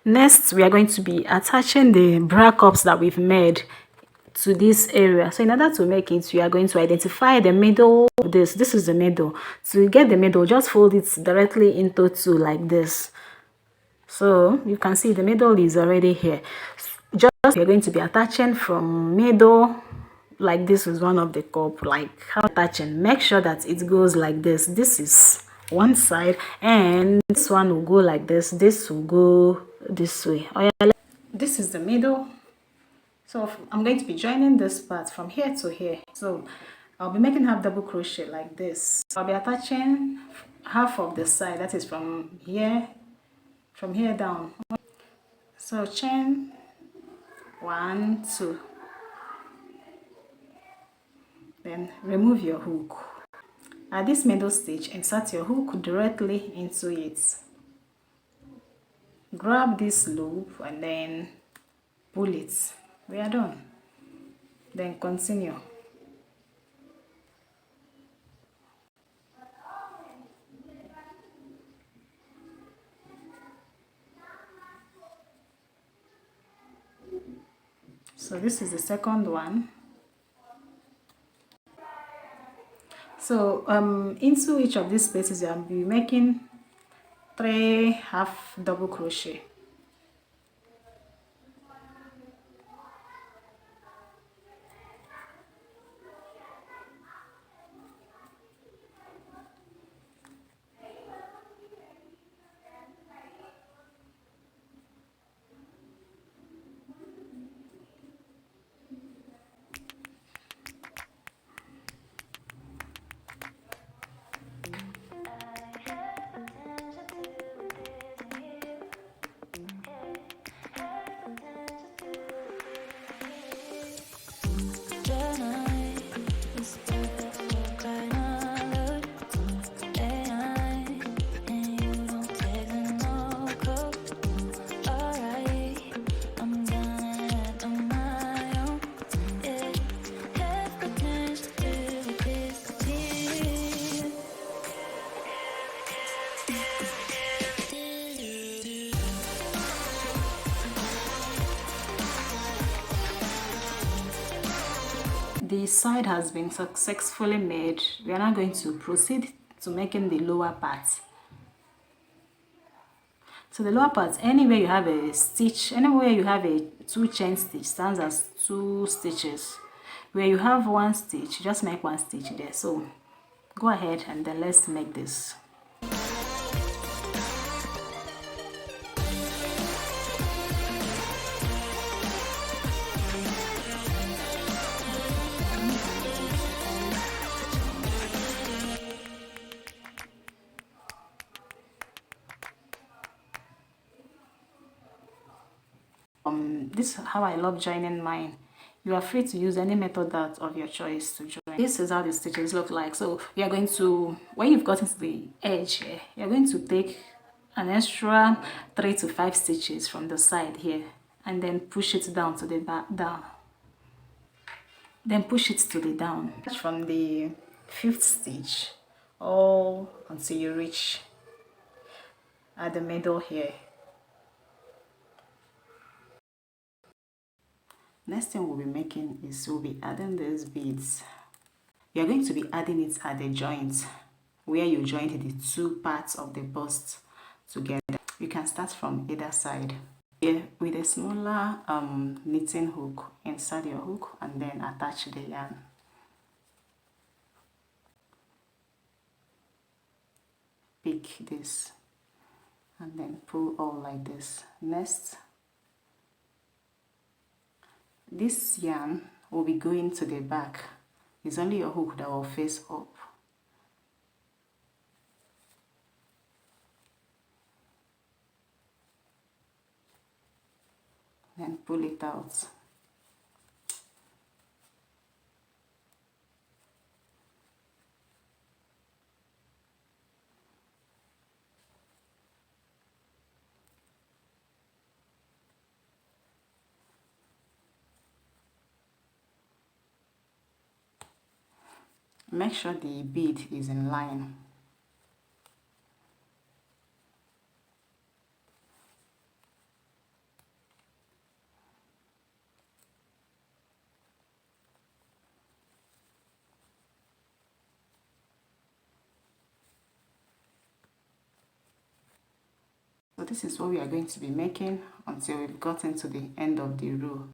Next, we are going to be attaching the bra cups that we've made to this area. So in order to make it, we are going to identify the middle of this is the middle. To get the middle, just fold it directly into two like this. So you can see the middle is already here. Just we're going to be attaching from middle like this is one of the cup, like how attaching. Make sure that it goes like this. This is one side and this one will go like this. This will go this way. Oh yeah, this is the middle. So I'm going to be joining this part from here to here. So I'll be making half double crochet like this. I'll be attaching half of the side, that is from here down. So chain 1, 2, then remove your hook. At this middle stitch, insert your hook directly into it. Grab this loop and then pull it. We are done. Then continue. So this is the second one. So into each of these spaces I'll be making 3 half double crochet. The side has been successfully made. We are now going to proceed to making the lower part. So the lower part, anywhere you have a stitch, anywhere you have a 2 chain stitch stands as 2 stitches. Where you have 1 stitch, just make 1 stitch there. So go ahead and then let's make this. This is how I love joining mine. You are free to use any method that of your choice to join. This is how the stitches look like. So we are going to, when you've gotten to the edge here, you're going to take an extra 3 to 5 stitches from the side here and then push it down to the back down. Then push it to the down from the 5th stitch all until you reach at the middle here. Next thing we'll be making is we'll be adding these beads. You're going to be adding it at the joint where you joined the 2 parts of the bust together. You can start from either side. Here with a smaller knitting hook, insert your hook and then attach the yarn. Pick this and then pull all like this. Next, this yarn will be going to the back. It's only your hook that will face up. Then pull it out. Make sure the bead is in line. So this is what we are going to be making until we've gotten to the end of the row.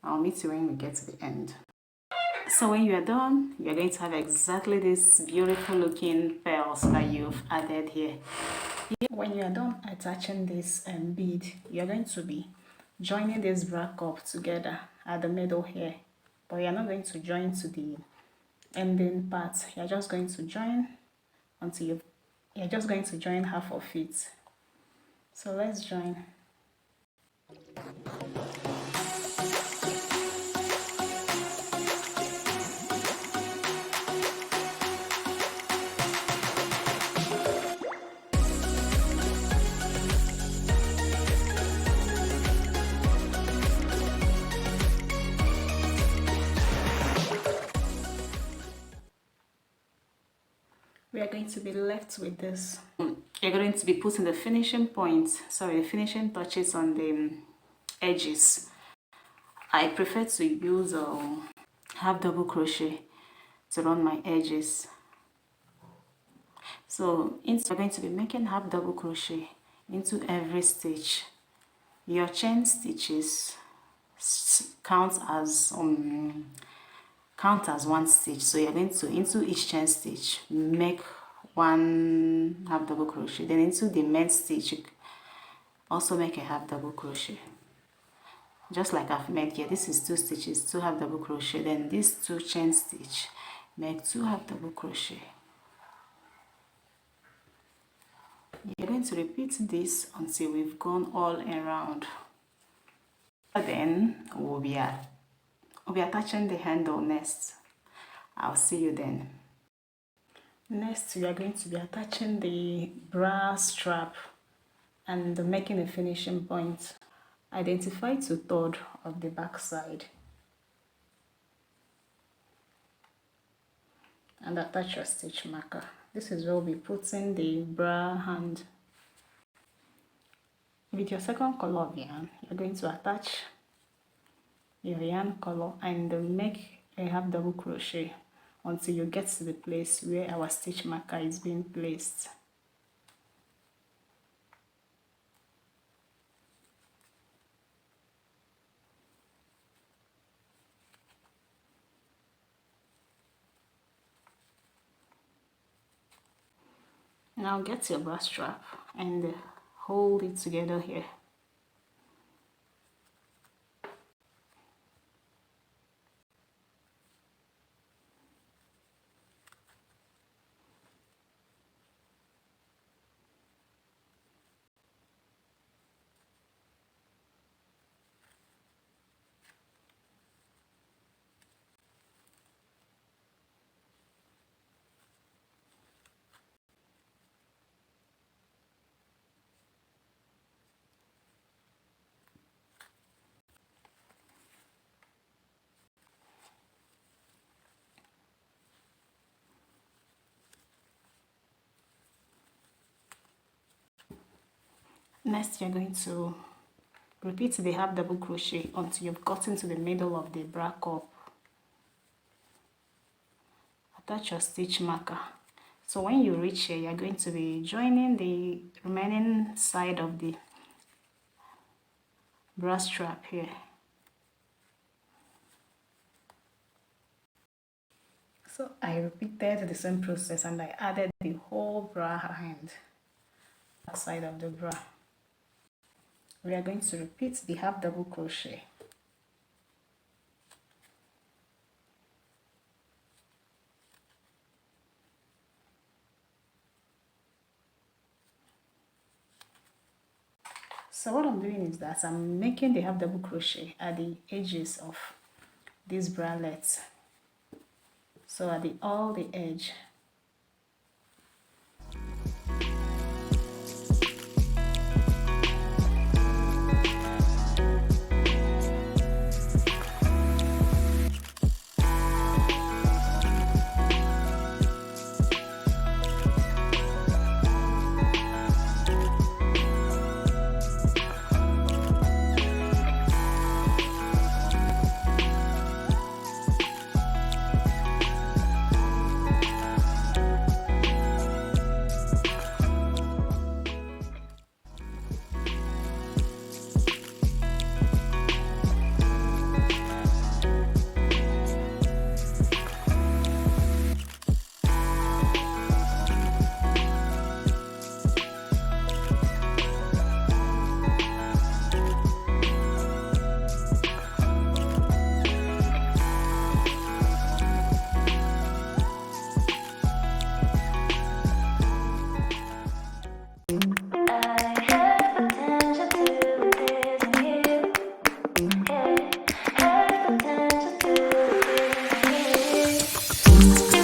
I'll meet you when we get to the end. So when you are done, you're going to have exactly this beautiful looking pearls that you've added here. When you are done attaching this bead, you're going to be joining this bra cup together at the middle here, but you're not going to join to the ending part. You're just going to join until you're just going to join half of it. So let's join. We are going to be left with this. You're going to be putting the finishing finishing touches on the edges. I prefer to use half double crochet to run my edges. So we're going to be making half double crochet into every stitch. Your chain stitches count as one stitch, so you're going to into each chain stitch make one half double crochet, then into the main stitch also make a half double crochet, just like I've made here. This is 2 stitches, 2 half double crochet, then these 2 chain stitch make 2 half double crochet. You're going to repeat this until we've gone all around. Then we'll be attaching the handle next. I'll see you then. Next, we are going to be attaching the bra strap and making a finishing point. Identify 2/3 of the back side and attach your stitch marker. This is where we'll be putting the bra hand. With your second color of yarn, you're going to attach your yarn color and make a half double crochet until you get to the place where our stitch marker is being placed. Now get your bra strap and hold it together here. Next, you're going to repeat the half double crochet until you've gotten to the middle of the bra cup. Attach your stitch marker. So when you reach here, you're going to be joining the remaining side of the bra strap here. So I repeated the same process and I added the whole bra hand, back side of the bra. We are going to repeat the half double crochet. So what I'm doing is that I'm making the half double crochet at the edges of this bralette. So at all the edge. bye.